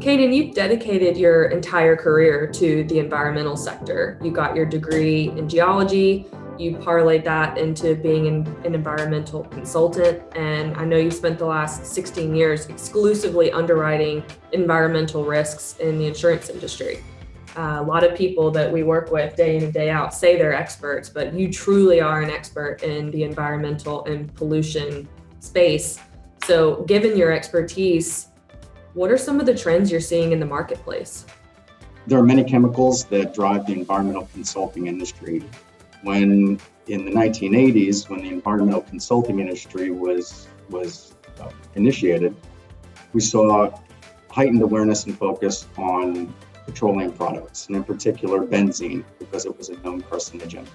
Canaan, you've dedicated your entire career to the environmental sector. You got your degree in geology, you parlayed that into being an environmental consultant, and I know you spent the last 16 years exclusively underwriting environmental risks in the insurance industry. A lot of people that we work with day in and day out say they're experts, but you truly are an expert in the environmental and pollution space. So given your expertise, what are some of the trends you're seeing in the marketplace? There are many chemicals that drive the environmental consulting industry. When in the 1980s, when the environmental consulting industry was initiated, we saw heightened awareness and focus on petroleum products, and in particular benzene, because it was a known carcinogen.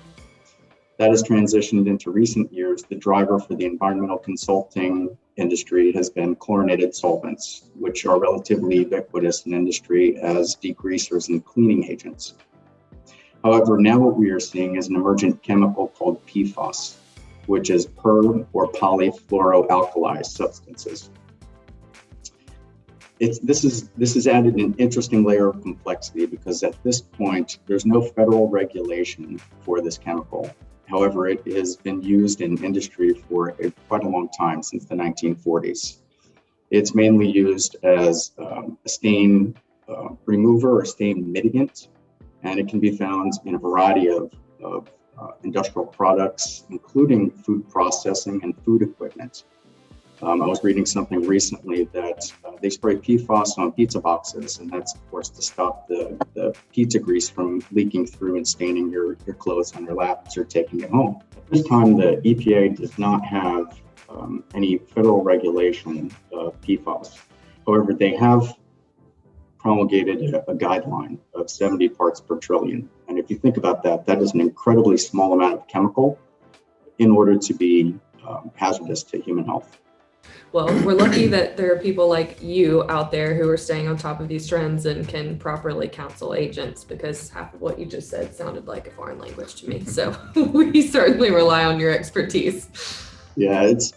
That has transitioned into recent years. The driver for the environmental consulting industry has been chlorinated solvents, which are relatively ubiquitous in industry as degreasers and cleaning agents. However, now what we are seeing is an emergent chemical called PFAS, which is per or polyfluoroalkyl substances. This has added an interesting layer of complexity because at this point, there's no federal regulation for this chemical. However, it has been used in industry for quite a long time, since the 1940s. It's mainly used as a stain remover or stain mitigant, and it can be found in a variety of industrial products, including food processing and food equipment. I was reading something recently that they spray PFAS on pizza boxes, and that's, of course, to stop the pizza grease from leaking through and staining your clothes on your lap as you're taking it home. At this time, the EPA does not have any federal regulation of PFAS. However, they have promulgated a guideline of 70 parts per trillion. And if you think about that, that is an incredibly small amount of chemical in order to be hazardous to human health. Well, we're lucky that there are people like you out there who are staying on top of these trends and can properly counsel agents, because half of what you just said sounded like a foreign language to me. So we certainly rely on your expertise. Yeah, it's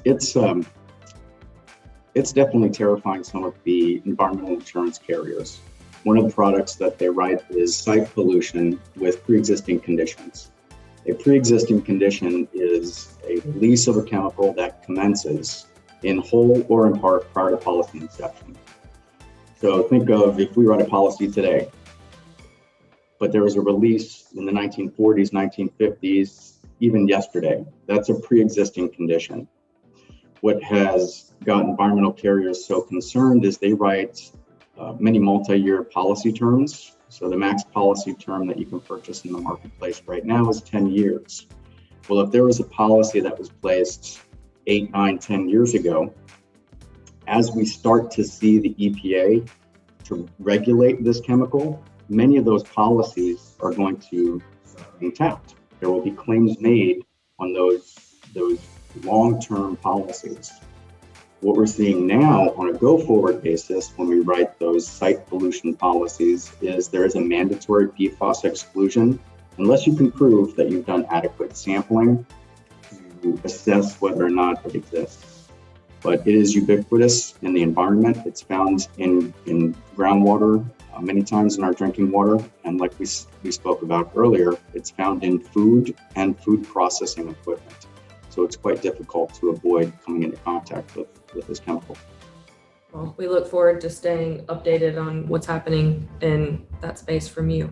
definitely terrifying some of the environmental insurance carriers. One of the products that they write is site pollution with pre-existing conditions. A pre-existing condition is a release of a chemical that commences in whole or in part prior to policy inception. So think of if we write a policy today, but there was a release in the 1940s, 1950s, even yesterday. That's a pre-existing condition. What has got environmental carriers so concerned is they write many multi-year policy terms. So the max policy term that you can purchase in the marketplace right now is 10 years. Well, if there was a policy that was placed 8, 9, 10 years ago, as we start to see the EPA to regulate this chemical, many of those policies are going to be intact. There will be claims made on those long-term policies. What we're seeing now on a go-forward basis when we write those site pollution policies is there is a mandatory PFAS exclusion unless you can prove that you've done adequate sampling to assess whether or not it exists. But it is ubiquitous in the environment. It's found in groundwater, many times in our drinking water. And like we spoke about earlier, it's found in food and food processing equipment. So it's quite difficult to avoid coming into contact with this chemical. Well, we look forward to staying updated on what's happening in that space from you.